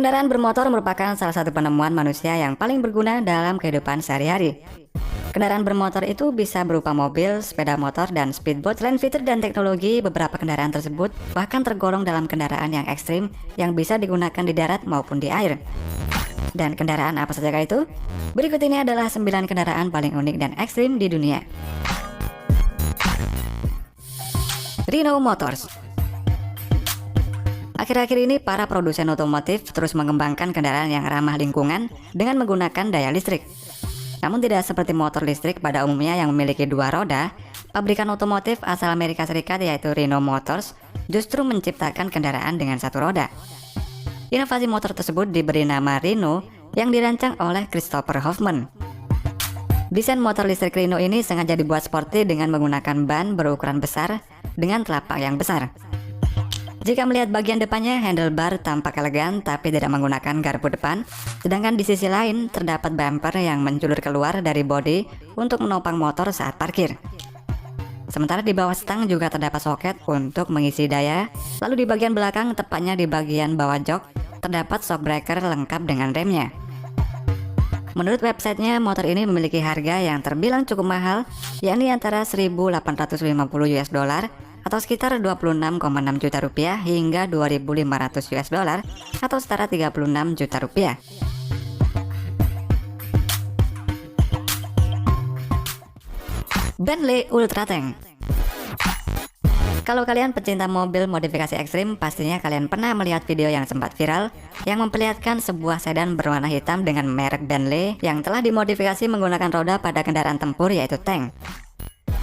Kendaraan bermotor merupakan salah satu penemuan manusia yang paling berguna dalam kehidupan sehari-hari. Kendaraan bermotor itu bisa berupa mobil, sepeda motor, dan speedboat. Selain fitur dan teknologi, beberapa kendaraan tersebut bahkan tergolong dalam kendaraan yang ekstrim yang bisa digunakan di darat maupun di air. Dan kendaraan apa saja itu? Berikut ini adalah 9 kendaraan paling unik dan ekstrim di dunia. Rhino Motors. Akhir-akhir ini para produsen otomotif terus mengembangkan kendaraan yang ramah lingkungan dengan menggunakan daya listrik. Namun tidak seperti motor listrik pada umumnya yang memiliki 2 roda, pabrikan otomotif asal Amerika Serikat yaitu Rhino Motors justru menciptakan kendaraan dengan 1 roda. Inovasi motor tersebut diberi nama Rhino yang dirancang oleh Christopher Hoffman. Desain motor listrik Rhino ini sengaja dibuat sporty dengan menggunakan ban berukuran besar dengan telapak yang besar. Jika melihat bagian depannya, handlebar tampak elegan tapi tidak menggunakan garpu depan, sedangkan di sisi lain terdapat bumper yang menjulur keluar dari bodi untuk menopang motor saat parkir. Sementara di bawah stang juga terdapat soket untuk mengisi daya, lalu di bagian belakang, tepatnya di bagian bawah jok, terdapat shock breaker lengkap dengan remnya. Menurut websitenya, motor ini memiliki harga yang terbilang cukup mahal, yakni antara 1.850 US dollar atau sekitar 26,6 juta rupiah hingga 2.500 US dollar atau setara 36 juta rupiah. Bentley Ultra Tank. Kalau kalian pecinta mobil modifikasi ekstrim, pastinya kalian pernah melihat video yang sempat viral yang memperlihatkan sebuah sedan berwarna hitam dengan merek Bentley yang telah dimodifikasi menggunakan roda pada kendaraan tempur yaitu tank.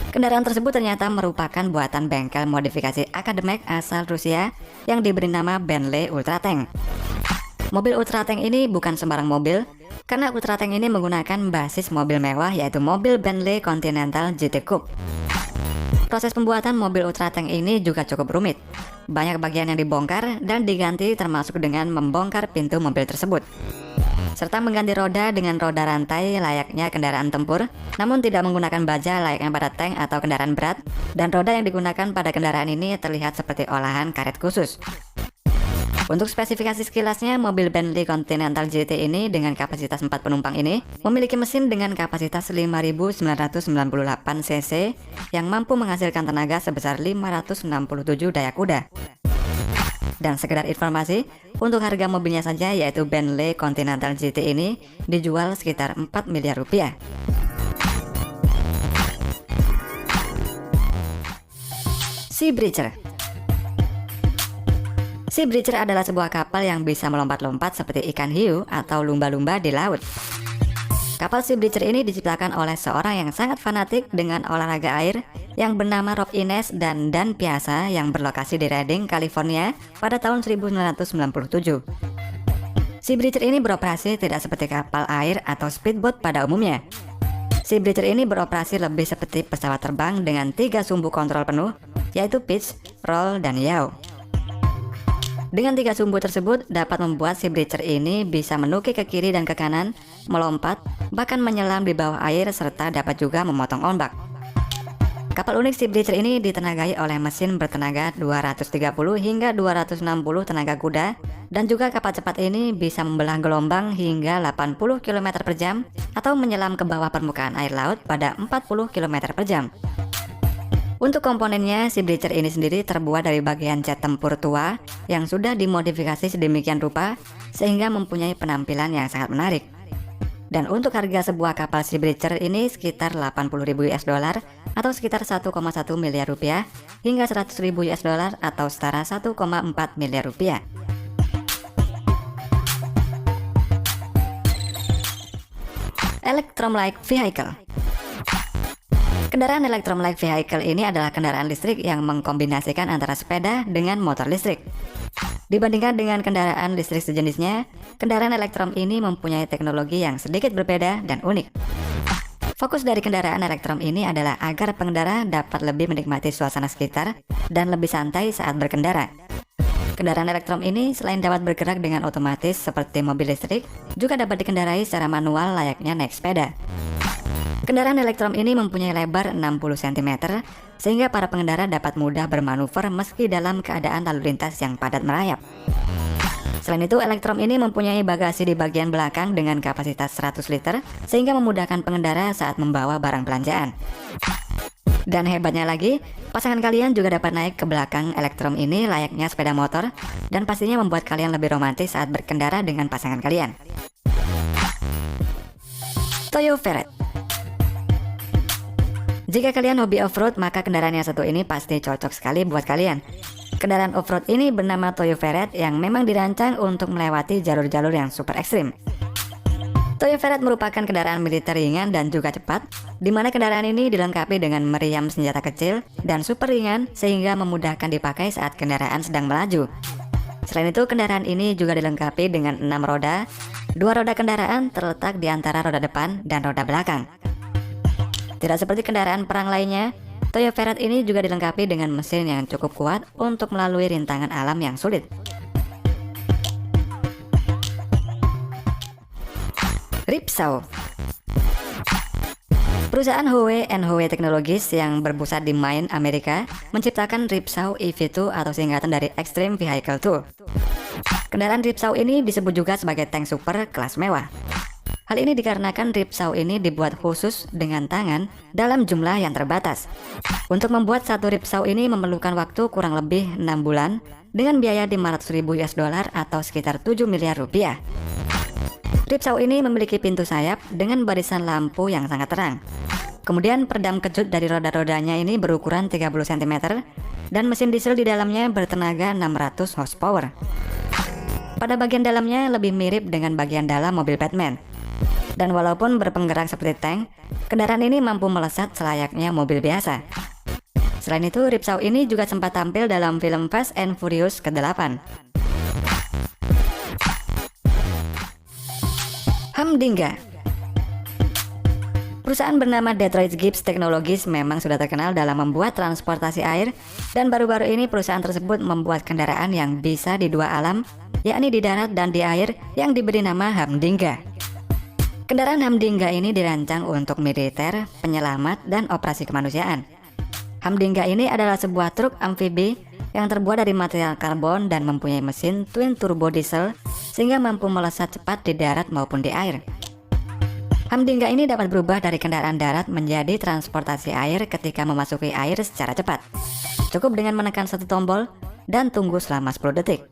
Kendaraan tersebut ternyata merupakan buatan bengkel modifikasi akademik asal Rusia yang diberi nama Bentley Ultra Tank. Mobil Ultra Tank ini bukan sembarang mobil, karena Ultra Tank ini menggunakan basis mobil mewah yaitu mobil Bentley Continental GT Coupe. Proses pembuatan mobil Ultra Tank ini juga cukup rumit. Banyak bagian yang dibongkar dan diganti termasuk dengan membongkar pintu mobil tersebut, serta mengganti roda dengan roda rantai layaknya kendaraan tempur, namun tidak menggunakan baja layaknya pada tank atau kendaraan berat, dan roda yang digunakan pada kendaraan ini terlihat seperti olahan karet khusus. Untuk spesifikasi sekilasnya, mobil Bentley Continental GT ini dengan kapasitas 4 penumpang ini memiliki mesin dengan kapasitas 5.998 cc yang mampu menghasilkan tenaga sebesar 567 daya kuda. Dan sekedar informasi, untuk harga mobilnya saja yaitu Bentley Continental GT ini dijual sekitar 4 miliar rupiah. Sea Breacher. Sea Breacher adalah sebuah kapal yang bisa melompat-lompat seperti ikan hiu atau lumba-lumba di laut. Kapal Sea Breacher ini diciptakan oleh seorang yang sangat fanatik dengan olahraga air yang bernama Rob Innes dan Dan Piazza yang berlokasi di Redding, California pada tahun 1997. Sea Breacher ini beroperasi tidak seperti kapal air atau speedboat pada umumnya. Sea Breacher ini beroperasi lebih seperti pesawat terbang dengan 3 sumbu kontrol penuh, yaitu pitch, roll, dan yaw. Dengan 3 sumbu tersebut dapat membuat Sea Breacher ini bisa menukik ke kiri dan ke kanan, melompat, bahkan menyelam di bawah air serta dapat juga memotong ombak. Kapal unik Sea Breacher ini ditenagai oleh mesin bertenaga 230 hingga 260 tenaga kuda, dan juga kapal cepat ini bisa membelah gelombang hingga 80 km per jam atau menyelam ke bawah permukaan air laut pada 40 km per jam. Untuk komponennya, Sea Breacher ini sendiri terbuat dari bagian cat tempur tua yang sudah dimodifikasi sedemikian rupa sehingga mempunyai penampilan yang sangat menarik. Dan untuk harga sebuah kapal Sea Breacher ini sekitar 80.000 US dollar atau sekitar 1,1 miliar rupiah hingga 100.000 US dollar atau setara 1,4 miliar rupiah. Electrum-like Vehicle. Kendaraan Electrum-like Vehicle ini adalah kendaraan listrik yang mengkombinasikan antara sepeda dengan motor listrik. Dibandingkan dengan kendaraan listrik sejenisnya, kendaraan Electrum ini mempunyai teknologi yang sedikit berbeda dan unik. Fokus dari kendaraan Electrum ini adalah agar pengendara dapat lebih menikmati suasana sekitar dan lebih santai saat berkendara. Kendaraan Electrum ini selain dapat bergerak dengan otomatis seperti mobil listrik, juga dapat dikendarai secara manual layaknya naik sepeda. Kendaraan Electrum ini mempunyai lebar 60 cm, sehingga para pengendara dapat mudah bermanuver meski dalam keadaan lalu lintas yang padat merayap. Selain itu, Electrum ini mempunyai bagasi di bagian belakang dengan kapasitas 100 liter, sehingga memudahkan pengendara saat membawa barang belanjaan. Dan hebatnya lagi, pasangan kalian juga dapat naik ke belakang Electrum ini layaknya sepeda motor, dan pastinya membuat kalian lebih romantis saat berkendara dengan pasangan kalian. Toyo Ferret. Jika kalian hobi off-road, maka kendaraan yang satu ini pasti cocok sekali buat kalian. Kendaraan off-road ini bernama Toyo Ferret yang memang dirancang untuk melewati jalur-jalur yang super ekstrim. Toyo Ferret merupakan kendaraan militer ringan dan juga cepat, di mana kendaraan ini dilengkapi dengan meriam senjata kecil dan super ringan sehingga memudahkan dipakai saat kendaraan sedang melaju. Selain itu, kendaraan ini juga dilengkapi dengan 6 roda. 2 roda kendaraan terletak di antara roda depan dan roda belakang. Tidak seperti kendaraan perang lainnya, Toyo Ferret ini juga dilengkapi dengan mesin yang cukup kuat untuk melalui rintangan alam yang sulit. Ripsaw. Perusahaan Howe & Howe Technologies yang berpusat di Maine, Amerika, menciptakan Ripsaw EV2 atau singkatan dari Extreme Vehicle 2. Kendaraan Ripsaw ini disebut juga sebagai tank super kelas mewah. Hal ini dikarenakan Ripsaw ini dibuat khusus dengan tangan dalam jumlah yang terbatas. Untuk membuat satu Ripsaw ini memerlukan waktu kurang lebih 6 bulan dengan biaya 500.000 US dollar atau sekitar 7 miliar rupiah. Ripsaw ini memiliki pintu sayap dengan barisan lampu yang sangat terang. Kemudian peredam kejut dari roda-rodanya ini berukuran 30 cm dan mesin diesel di dalamnya bertenaga 600 horsepower. Pada bagian dalamnya lebih mirip dengan bagian dalam mobil Batman. Dan walaupun berpenggerak seperti tank, kendaraan ini mampu melesat selayaknya mobil biasa. Selain itu, Ripsaw ini juga sempat tampil dalam film Fast and Furious ke-8. Humdinga. Perusahaan bernama Detroit Gibbs Technologies memang sudah terkenal dalam membuat transportasi air, dan baru-baru ini perusahaan tersebut membuat kendaraan yang bisa di dua alam, yakni di darat dan di air, yang diberi nama Humdinga. Kendaraan Humdinga ini dirancang untuk militer, penyelamat, dan operasi kemanusiaan. Humdinga ini adalah sebuah truk amfibi yang terbuat dari material karbon dan mempunyai mesin twin turbo diesel sehingga mampu melesat cepat di darat maupun di air. Humdinga ini dapat berubah dari kendaraan darat menjadi transportasi air ketika memasuki air secara cepat. Cukup dengan menekan satu tombol dan tunggu selama 10 detik.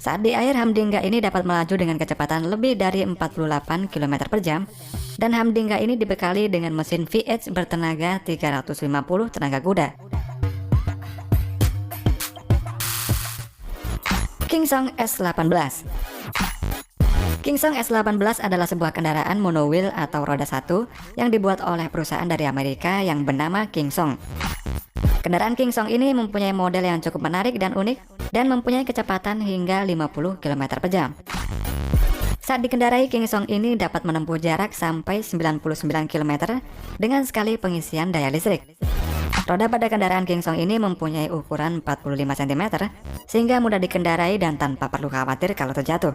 Saat di air, Humdinga ini dapat melaju dengan kecepatan lebih dari 48 km per jam, dan Humdinga ini dibekali dengan mesin VH bertenaga 350 tenaga kuda. Kingsong S18. Kingsong S18 adalah sebuah kendaraan monowheel atau roda satu yang dibuat oleh perusahaan dari Amerika yang bernama Kingsong. Kendaraan Kingsong ini mempunyai model yang cukup menarik dan unik dan mempunyai kecepatan hingga 50 km per jam. Saat dikendarai, Kingsong ini dapat menempuh jarak sampai 99 km dengan sekali pengisian daya listrik. Roda pada kendaraan Kingsong ini mempunyai ukuran 45 cm sehingga mudah dikendarai dan tanpa perlu khawatir kalau terjatuh.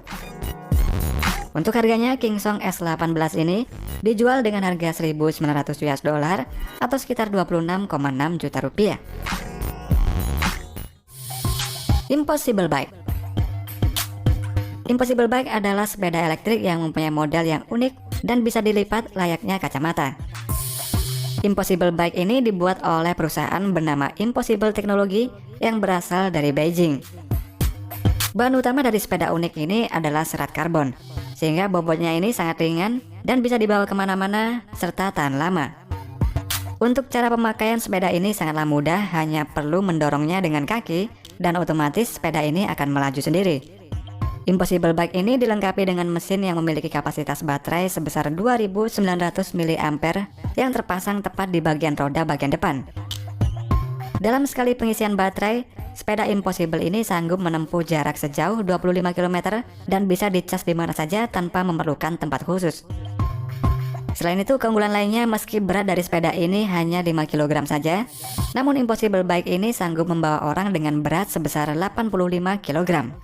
Untuk harganya, Kingsong S18 ini dijual dengan harga 1.900 US dollar atau sekitar 26,6 juta rupiah. Impossible Bike. Impossible Bike adalah sepeda elektrik yang mempunyai model yang unik dan bisa dilipat layaknya kacamata. Impossible Bike ini dibuat oleh perusahaan bernama Impossible Technology yang berasal dari Beijing. Bahan utama dari sepeda unik ini adalah serat karbon, sehingga bobotnya ini sangat ringan dan bisa dibawa kemana-mana serta tahan lama. Untuk cara pemakaian sepeda ini sangatlah mudah, hanya perlu mendorongnya dengan kaki dan otomatis sepeda ini akan melaju sendiri. Impossible Bike ini dilengkapi dengan mesin yang memiliki kapasitas baterai sebesar 2900 mAh yang terpasang tepat di bagian roda bagian depan. Dalam sekali pengisian baterai, sepeda Impossible ini sanggup menempuh jarak sejauh 25 km dan bisa dicas di mana saja tanpa memerlukan tempat khusus. Selain itu, keunggulan lainnya, meski berat dari sepeda ini hanya 5 kg saja, namun Impossible Bike ini sanggup membawa orang dengan berat sebesar 85 kg.